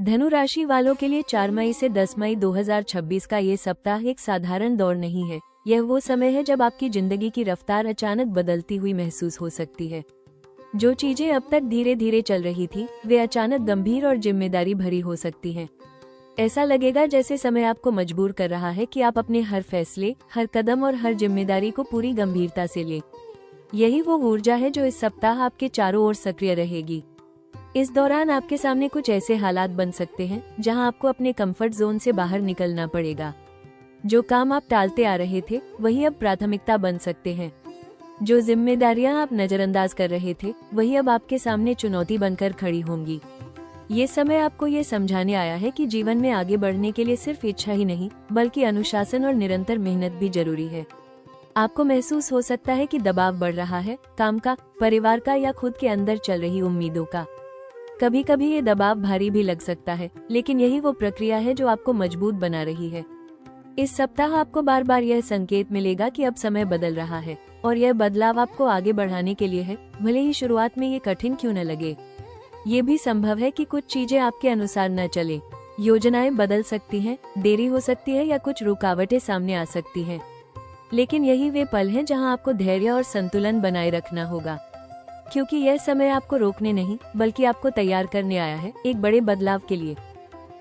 धनु राशि वालों के लिए 4 मई से 10 मई 2026 का ये सप्ताह एक साधारण दौर नहीं है। यह वो समय है जब आपकी जिंदगी की रफ्तार अचानक बदलती हुई महसूस हो सकती है। जो चीजें अब तक धीरे धीरे चल रही थी, वे अचानक गंभीर और जिम्मेदारी भरी हो सकती हैं। ऐसा लगेगा जैसे समय आपको मजबूर कर रहा है कि आप अपने हर फैसले, हर कदम और हर जिम्मेदारी को पूरी गंभीरता से लें। यही वो ऊर्जा है जो इस सप्ताह आपके चारों ओर सक्रिय रहेगी। इस दौरान आपके सामने कुछ ऐसे हालात बन सकते हैं जहां आपको अपने कंफर्ट जोन से बाहर निकलना पड़ेगा। जो काम आप टालते आ रहे थे, वही अब प्राथमिकता बन सकते हैं। जो जिम्मेदारियां आप नजरअंदाज कर रहे थे, वही अब आपके सामने चुनौती बनकर खड़ी होंगी। ये समय आपको ये समझाने आया है कि जीवन में आगे बढ़ने के लिए सिर्फ इच्छा ही नहीं, बल्कि अनुशासन और निरंतर मेहनत भी जरूरी है। आपको महसूस हो सकता है कि दबाव बढ़ रहा है, काम का, परिवार का या खुद के अंदर चल रही उम्मीदों का। कभी कभी ये दबाव भारी भी लग सकता है, लेकिन यही वो प्रक्रिया है जो आपको मजबूत बना रही है। इस सप्ताह आपको बार बार यह संकेत मिलेगा कि अब समय बदल रहा है और यह बदलाव आपको आगे बढ़ाने के लिए है, भले ही शुरुआत में ये कठिन क्यों न लगे। ये भी संभव है कि कुछ चीजें आपके अनुसार न चले। योजनाएं बदल सकती हैं, देरी हो सकती है या कुछ रुकावटें सामने आ सकती हैं। लेकिन यही वे पल हैं जहां आपको धैर्य और संतुलन बनाए रखना होगा, क्योंकि यह समय आपको रोकने नहीं, बल्कि आपको तैयार करने आया है एक बड़े बदलाव के लिए।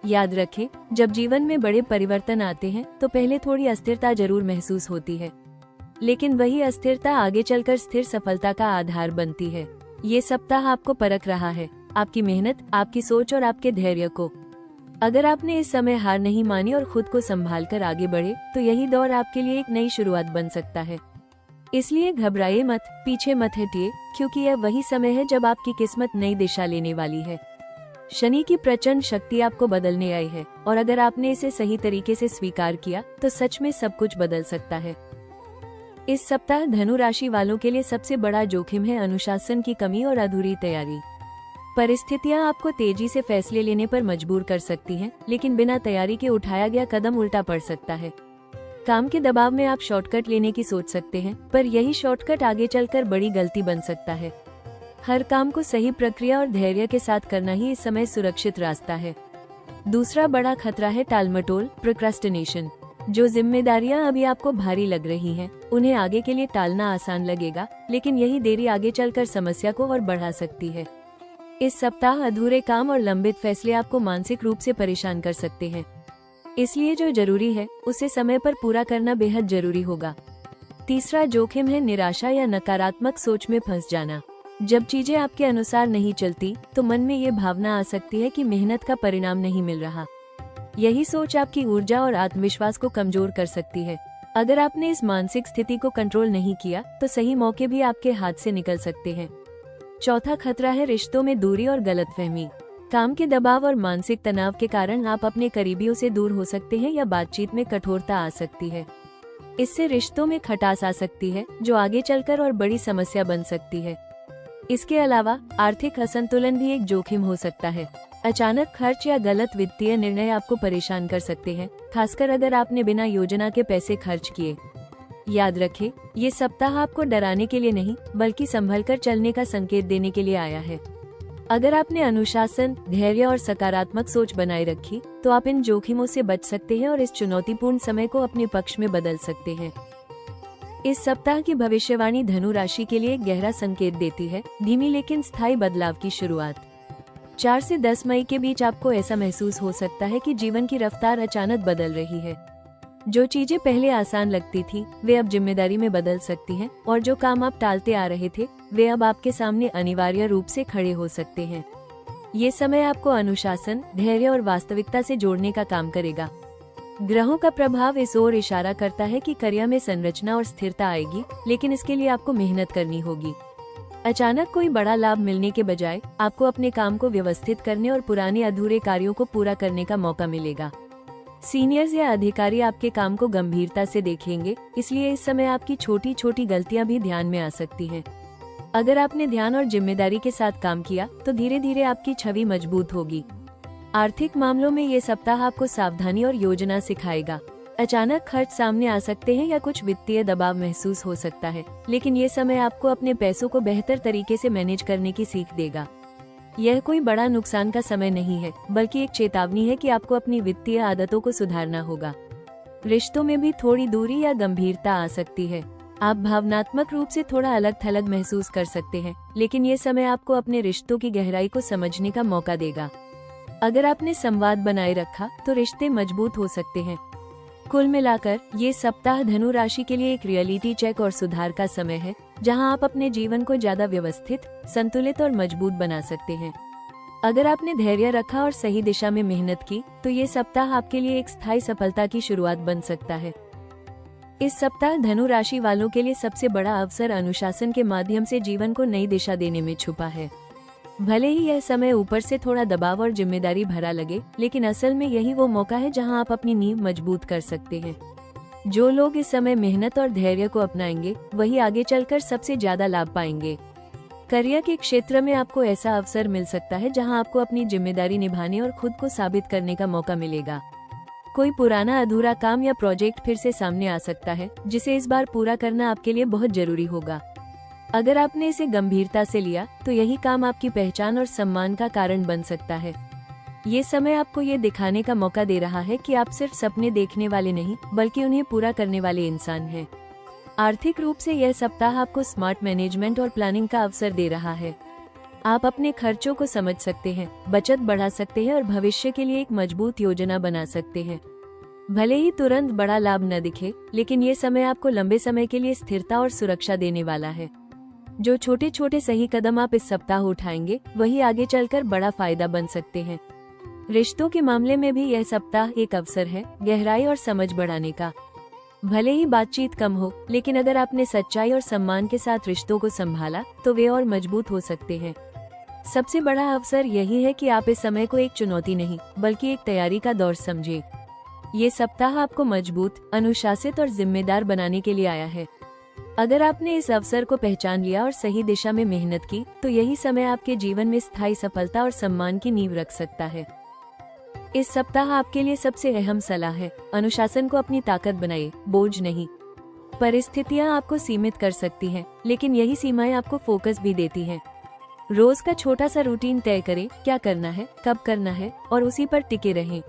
याद रखें, जब जीवन में बड़े परिवर्तन आते हैं तो पहले थोड़ी अस्थिरता जरूर महसूस होती है, लेकिन वही अस्थिरता आगे चलकर स्थिर सफलता का आधार बनती है। ये सप्ताह आपको परख रहा है, आपकी मेहनत, आपकी सोच और आपके धैर्य को। अगर आपने इस समय हार नहीं मानी और खुद को संभाल कर आगे बढ़े, तो यही दौर आपके लिए एक नई शुरुआत बन सकता है। इसलिए घबराइए मत, पीछे मत हटिए, क्योंकि यह वही समय है जब आपकी किस्मत नई दिशा लेने वाली है। शनि की प्रचंड शक्ति आपको बदलने आई है, और अगर आपने इसे सही तरीके से स्वीकार किया तो सच में सब कुछ बदल सकता है। इस सप्ताह धनु राशि वालों के लिए सबसे बड़ा जोखिम है अनुशासन की कमी और अधूरी तैयारी। परिस्थितियां आपको तेजी से फैसले लेने पर मजबूर कर सकती हैं, लेकिन बिना तैयारी के उठाया गया कदम उल्टा पड़ सकता है। काम के दबाव में आप शॉर्टकट लेने की सोच सकते हैं, पर यही शॉर्टकट आगे चलकर बड़ी गलती बन सकता है। हर काम को सही प्रक्रिया और धैर्य के साथ करना ही इस समय सुरक्षित रास्ता है। दूसरा बड़ा खतरा है टालमटोल, प्रोक्रास्टिनेशन। जो जिम्मेदारियां अभी आपको भारी लग रही हैं, उन्हें आगे के लिए टालना आसान लगेगा, लेकिन यही देरी आगे चलकर समस्या को और बढ़ा सकती है। इस सप्ताह अधूरे काम और लंबित फैसले आपको मानसिक रूप से परेशान कर सकते हैं, इसलिए जो जरूरी है उसे समय पर पूरा करना बेहद जरूरी होगा। तीसरा जोखिम है निराशा या नकारात्मक सोच में फंस जाना। जब चीजें आपके अनुसार नहीं चलती, तो मन में ये भावना आ सकती है कि मेहनत का परिणाम नहीं मिल रहा। यही सोच आपकी ऊर्जा और आत्मविश्वास को कमजोर कर सकती है। अगर आपने इस मानसिक स्थिति को कंट्रोल नहीं किया, तो सही मौके भी आपके हाथ से निकल सकते हैं। चौथा खतरा है रिश्तों में दूरी और गलतफहमी। काम के दबाव और मानसिक तनाव के कारण आप अपने करीबियों से दूर हो सकते हैं या बातचीत में कठोरता आ सकती है। इससे रिश्तों में खटास आ सकती है, जो आगे चलकर और बड़ी समस्या बन सकती है। इसके अलावा आर्थिक असंतुलन भी एक जोखिम हो सकता है। अचानक खर्च या गलत वित्तीय निर्णय आपको परेशान कर सकते हैं, खासकर अगर आपने बिना योजना के पैसे खर्च किए। याद रखें, ये सप्ताह आपको डराने के लिए नहीं, बल्कि संभलकर चलने का संकेत देने के लिए आया है। अगर आपने अनुशासन, धैर्य और सकारात्मक सोच बनाए रखी, तो आप इन जोखिमों से बच सकते हैं और इस चुनौतीपूर्ण समय को अपने पक्ष में बदल सकते हैं। इस सप्ताह की भविष्यवाणी धनु राशि के लिए एक गहरा संकेत देती है, धीमी लेकिन स्थायी बदलाव की शुरुआत। 4 से 10 मई के बीच आपको ऐसा महसूस हो सकता है कि जीवन की रफ्तार अचानक बदल रही है। जो चीजें पहले आसान लगती थी, वे अब जिम्मेदारी में बदल सकती हैं, और जो काम आप टालते आ रहे थे, वे अब आपके सामने अनिवार्य रूप से खड़े हो सकते हैं। ये समय आपको अनुशासन, धैर्य और वास्तविकता से जोड़ने का काम करेगा। ग्रहों का प्रभाव इस ओर इशारा करता है कि करियर में संरचना और स्थिरता आएगी, लेकिन इसके लिए आपको मेहनत करनी होगी। अचानक कोई बड़ा लाभ मिलने के बजाय आपको अपने काम को व्यवस्थित करने और पुराने अधूरे कार्यों को पूरा करने का मौका मिलेगा। सीनियर्स या अधिकारी आपके काम को गंभीरता से देखेंगे, इसलिए इस समय आपकी छोटी छोटी गलतियां भी ध्यान में आ सकती हैं। अगर आपने ध्यान और जिम्मेदारी के साथ काम किया, तो धीरे धीरे आपकी छवि मजबूत होगी। आर्थिक मामलों में ये सप्ताह आपको सावधानी और योजना सिखाएगा। अचानक खर्च सामने आ सकते हैं या कुछ वित्तीय दबाव महसूस हो सकता है, लेकिन ये समय आपको अपने पैसों को बेहतर तरीके से मैनेज करने की सीख देगा। यह कोई बड़ा नुकसान का समय नहीं है, बल्कि एक चेतावनी है कि आपको अपनी वित्तीय आदतों को सुधारना होगा। रिश्तों में भी थोड़ी दूरी या गंभीरता आ सकती है। आप भावनात्मक रूप से थोड़ा अलग थलग महसूस कर सकते हैं, लेकिन ये समय आपको अपने रिश्तों की गहराई को समझने का मौका देगा। अगर आपने संवाद बनाए रखा तो रिश्ते मजबूत हो सकते हैं। कुल मिलाकर ये सप्ताह धनु राशि के लिए एक रियलिटी चेक और सुधार का समय है, जहां आप अपने जीवन को ज्यादा व्यवस्थित, संतुलित और मजबूत बना सकते हैं। अगर आपने धैर्य रखा और सही दिशा में मेहनत की, तो ये सप्ताह आपके लिए एक स्थायी सफलता की शुरुआत बन सकता है। इस सप्ताह धनु राशि वालों के लिए सबसे बड़ा अवसर अनुशासन के माध्यम से जीवन को नई दिशा देने में छुपा है। भले ही यह समय ऊपर से थोड़ा दबाव और जिम्मेदारी भरा लगे, लेकिन असल में यही वो मौका है जहां आप अपनी नींव मजबूत कर सकते हैं। जो लोग इस समय मेहनत और धैर्य को अपनाएंगे, वही आगे चलकर सबसे ज्यादा लाभ पाएंगे। करियर के क्षेत्र में आपको ऐसा अवसर मिल सकता है जहां आपको अपनी जिम्मेदारी निभाने और खुद को साबित करने का मौका मिलेगा। कोई पुराना अधूरा काम या प्रोजेक्ट फिर से सामने आ सकता है, जिसे इस बार पूरा करना आपके लिए बहुत जरूरी होगा। अगर आपने इसे गंभीरता से लिया, तो यही काम आपकी पहचान और सम्मान का कारण बन सकता है। ये समय आपको ये दिखाने का मौका दे रहा है कि आप सिर्फ सपने देखने वाले नहीं, बल्कि उन्हें पूरा करने वाले इंसान हैं। आर्थिक रूप से यह सप्ताह आपको स्मार्ट मैनेजमेंट और प्लानिंग का अवसर दे रहा है। आप अपने खर्चों को समझ सकते हैं, बचत बढ़ा सकते हैं और भविष्य के लिए एक मजबूत योजना बना सकते हैं। भले ही तुरंत बड़ा लाभ न दिखे, लेकिन ये समय आपको लंबे समय के लिए स्थिरता और सुरक्षा देने वाला है। जो छोटे छोटे सही कदम आप इस सप्ताह उठाएंगे, वही आगे चलकर बड़ा फायदा बन सकते हैं। रिश्तों के मामले में भी यह सप्ताह एक अवसर है गहराई और समझ बढ़ाने का। भले ही बातचीत कम हो, लेकिन अगर आपने सच्चाई और सम्मान के साथ रिश्तों को संभाला, तो वे और मजबूत हो सकते हैं। सबसे बड़ा अवसर यही है कि आप इस समय को एक चुनौती नहीं, बल्कि एक तैयारी का दौर समझें। ये सप्ताह आपको मजबूत, अनुशासित और जिम्मेदार बनाने के लिए आया है। अगर आपने इस अवसर को पहचान लिया और सही दिशा में मेहनत की, तो यही समय आपके जीवन में स्थायी सफलता और सम्मान की नींव रख सकता है। इस सप्ताह आपके लिए सबसे अहम सलाह है, अनुशासन को अपनी ताकत बनाइए, बोझ नहीं। परिस्थितियां आपको सीमित कर सकती हैं, लेकिन यही सीमाएं आपको फोकस भी देती हैं। रोज का छोटा सा रूटीन तय करें, क्या करना है, कब करना है, और उसी पर टिके रहें।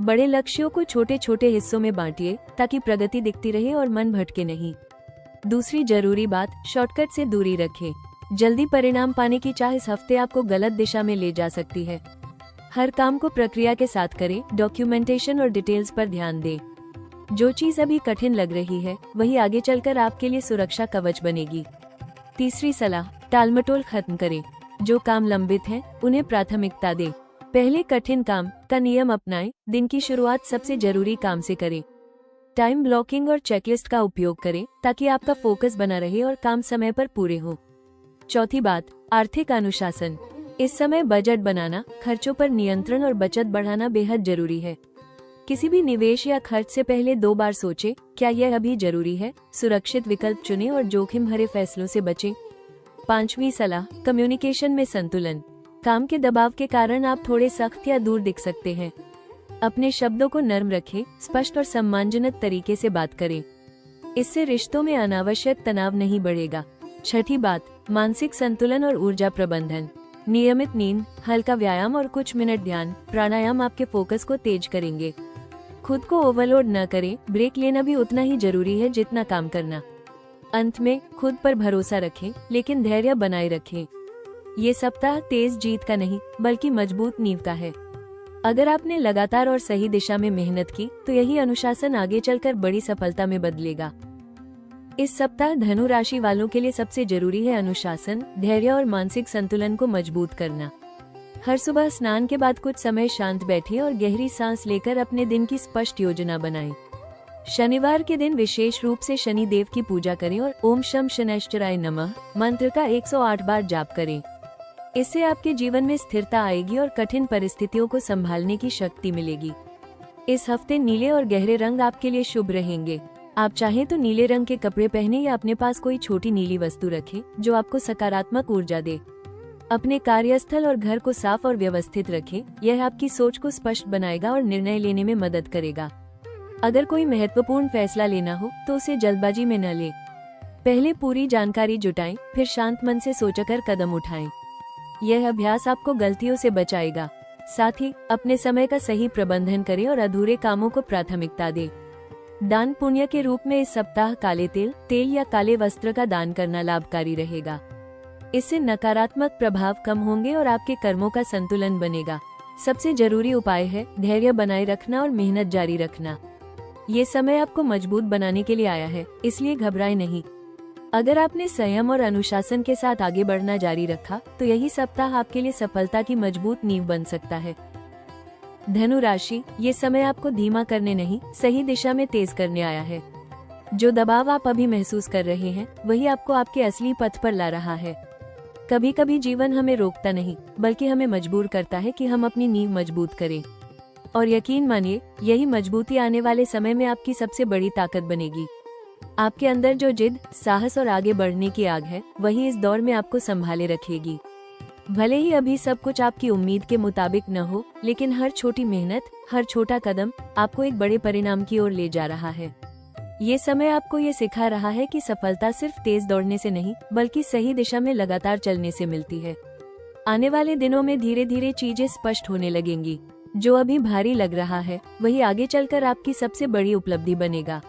बड़े लक्ष्यों को छोटे छोटे हिस्सों में बांटिए, ताकि प्रगति दिखती रहे और मन भटके नहीं। दूसरी जरूरी बात, शॉर्टकट से दूरी रखें। जल्दी परिणाम पाने की चाह इस हफ्ते आपको गलत दिशा में ले जा सकती है। हर काम को प्रक्रिया के साथ करें, डॉक्यूमेंटेशन और डिटेल्स पर ध्यान दें। जो चीज अभी कठिन लग रही है, वही आगे चलकर आपके लिए सुरक्षा कवच बनेगी। तीसरी सलाह, टालमटोल खत्म करें। जो काम लंबित हैं, उन्हें प्राथमिकता दें। पहले कठिन काम का नियम अपनाएं, दिन की शुरुआत सबसे जरूरी काम से करें। टाइम ब्लॉकिंग और चेकलिस्ट का उपयोग करें, ताकि आपका फोकस बना रहे और काम समय पर पूरे हो। चौथी बात, आर्थिक अनुशासन। इस समय बजट बनाना, खर्चों पर नियंत्रण और बचत बढ़ाना बेहद जरूरी है। किसी भी निवेश या खर्च से पहले 2 बार सोचें, क्या यह अभी जरूरी है। सुरक्षित विकल्प चुनें और जोखिम भरे फैसलों से बचें। पांचवी सलाह, कम्युनिकेशन में संतुलन। काम के दबाव के कारण आप थोड़े सख्त या दूर दिख सकते हैं। अपने शब्दों को नर्म रखें, स्पष्ट और सम्मानजनक तरीके से बात करें। इससे रिश्तों में अनावश्यक तनाव नहीं बढ़ेगा। छठी बात, मानसिक संतुलन और ऊर्जा प्रबंधन। नियमित नींद, हल्का व्यायाम और कुछ मिनट ध्यान प्राणायाम आपके फोकस को तेज करेंगे। खुद को ओवरलोड न करें, ब्रेक लेना भी उतना ही जरूरी है जितना काम करना। अंत में, खुद पर भरोसा रखें, लेकिन धैर्य बनाए रखें। ये सप्ताह तेज जीत का नहीं, बल्कि मजबूत नींव का है। अगर आपने लगातार और सही दिशा में मेहनत की, तो यही अनुशासन आगे चलकर बड़ी सफलता में बदलेगा। इस सप्ताह धनु राशि वालों के लिए सबसे जरूरी है अनुशासन, धैर्य और मानसिक संतुलन को मजबूत करना। हर सुबह स्नान के बाद कुछ समय शांत बैठें और गहरी सांस लेकर अपने दिन की स्पष्ट योजना बनाएं। शनिवार के दिन विशेष रूप से शनि देव की पूजा करें और ओम शम शनैश्चराय नमः मंत्र का 108 बार जाप करें। इससे आपके जीवन में स्थिरता आएगी और कठिन परिस्थितियों को संभालने की शक्ति मिलेगी। इस हफ्ते नीले और गहरे रंग आपके लिए शुभ रहेंगे। आप चाहें तो नीले रंग के कपड़े पहने या अपने पास कोई छोटी नीली वस्तु रखें, जो आपको सकारात्मक ऊर्जा दे। अपने कार्यस्थल और घर को साफ और व्यवस्थित रखें, यह आपकी सोच को स्पष्ट बनाएगा और निर्णय लेने में मदद करेगा। अगर कोई महत्वपूर्ण फैसला लेना हो, तो उसे जल्दबाजी में न लें। पहले पूरी जानकारी जुटाएं, फिर शांत मन से सोचकर कदम उठाएं। यह अभ्यास आपको गलतियों से बचाएगा। साथ ही अपने समय का सही प्रबंधन करें और अधूरे कामों को प्राथमिकता दें। दान पुण्य के रूप में इस सप्ताह काले तेल या काले वस्त्र का दान करना लाभकारी रहेगा। इससे नकारात्मक प्रभाव कम होंगे और आपके कर्मों का संतुलन बनेगा। सबसे जरूरी उपाय है धैर्य बनाए रखना और मेहनत जारी रखना। ये समय आपको मजबूत बनाने के लिए आया है, इसलिए घबराएं नहीं। अगर आपने संयम और अनुशासन के साथ आगे बढ़ना जारी रखा तो यही सप्ताह आपके लिए सफलता की मजबूत नींव बन सकता है। धनु राशि, ये समय आपको धीमा करने नहीं, सही दिशा में तेज करने आया है। जो दबाव आप अभी महसूस कर रहे हैं वही आपको आपके असली पथ पर ला रहा है। कभी कभी जीवन हमें रोकता नहीं बल्कि हमें मजबूर करता है कि हम अपनी नींव मजबूत करें। और यकीन मानिए, यही मजबूती आने वाले समय में आपकी सबसे बड़ी ताकत बनेगी। आपके अंदर जो जिद, साहस और आगे बढ़ने की आग है, वही इस दौर में आपको संभाले रखेगी। भले ही अभी सब कुछ आपकी उम्मीद के मुताबिक न हो, लेकिन हर छोटी मेहनत, हर छोटा कदम आपको एक बड़े परिणाम की ओर ले जा रहा है। ये समय आपको ये सिखा रहा है कि सफलता सिर्फ तेज दौड़ने से नहीं, बल्कि सही दिशा में लगातार चलने से मिलती है। आने वाले दिनों में धीरे धीरे चीजें स्पष्ट होने लगेंगी। जो अभी भारी लग रहा है वही आगे चलकर आपकी सबसे बड़ी उपलब्धि बनेगा।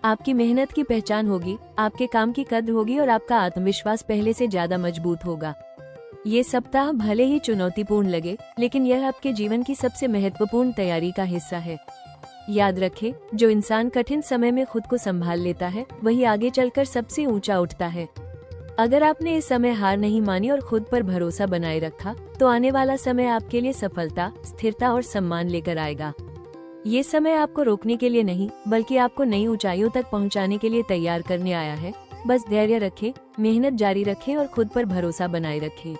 आपकी मेहनत की पहचान होगी, आपके काम की कद्र होगी और आपका आत्मविश्वास पहले से ज्यादा मजबूत होगा। ये सप्ताह भले ही चुनौतीपूर्ण लगे, लेकिन यह आपके जीवन की सबसे महत्वपूर्ण तैयारी का हिस्सा है। याद रखें, जो इंसान कठिन समय में खुद को संभाल लेता है वही आगे चलकर सबसे ऊंचा उठता है। अगर आपने इस समय हार नहीं मानी और खुद पर भरोसा बनाए रखा तो आने वाला समय आपके लिए सफलता, स्थिरता और सम्मान लेकर आएगा। ये समय आपको रोकने के लिए नहीं, बल्कि आपको नई ऊंचाइयों तक पहुंचाने के लिए तैयार करने आया है। बस धैर्य रखें, मेहनत जारी रखें और खुद पर भरोसा बनाए रखें।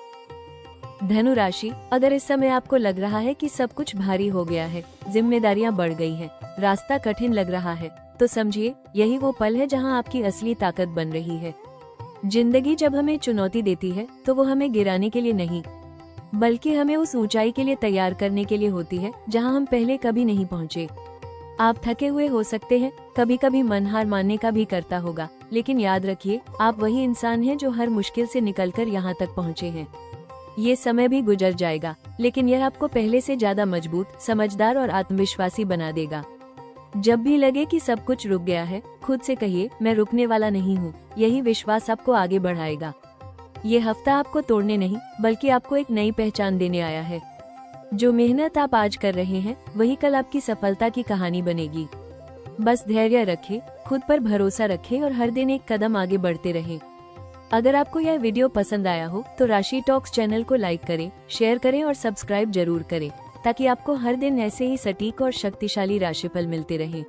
धनु राशि, अगर इस समय आपको लग रहा है कि सब कुछ भारी हो गया है, जिम्मेदारियां बढ़ गई हैं, रास्ता कठिन लग रहा है, तो समझिए यही वो पल है जहां आपकी असली ताकत बन रही है। जिंदगी जब हमें चुनौती देती है तो वो हमें गिराने के लिए नहीं, बल्कि हमें उस ऊंचाई के लिए तैयार करने के लिए होती है जहां हम पहले कभी नहीं पहुंचे। आप थके हुए हो सकते हैं, कभी कभी मन हार मानने का भी करता होगा, लेकिन याद रखिए आप वही इंसान हैं जो हर मुश्किल से निकलकर यहाँ तक पहुँचे हैं। ये समय भी गुजर जाएगा, लेकिन यह आपको पहले से ज्यादा मजबूत, समझदार और आत्मविश्वासी बना देगा। जब भी लगे कि सब कुछ रुक गया है, खुद से कहिए, मैं रुकने वाला नहीं हूँ। यही विश्वास आपको आगे बढ़ाएगा। ये हफ्ता आपको तोड़ने नहीं, बल्कि आपको एक नई पहचान देने आया है। जो मेहनत आप आज कर रहे हैं वही कल आपकी सफलता की कहानी बनेगी। बस धैर्य रखें, खुद पर भरोसा रखें और हर दिन एक कदम आगे बढ़ते रहें। अगर आपको यह वीडियो पसंद आया हो तो राशि टॉक्स चैनल को लाइक करें, शेयर करें और सब्सक्राइब जरूर करें, ताकि आपको हर दिन ऐसे ही सटीक और शक्तिशाली राशिफल मिलते रहें।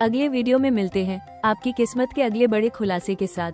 अगले वीडियो में मिलते हैं आपकी किस्मत के अगले बड़े खुलासे के साथ।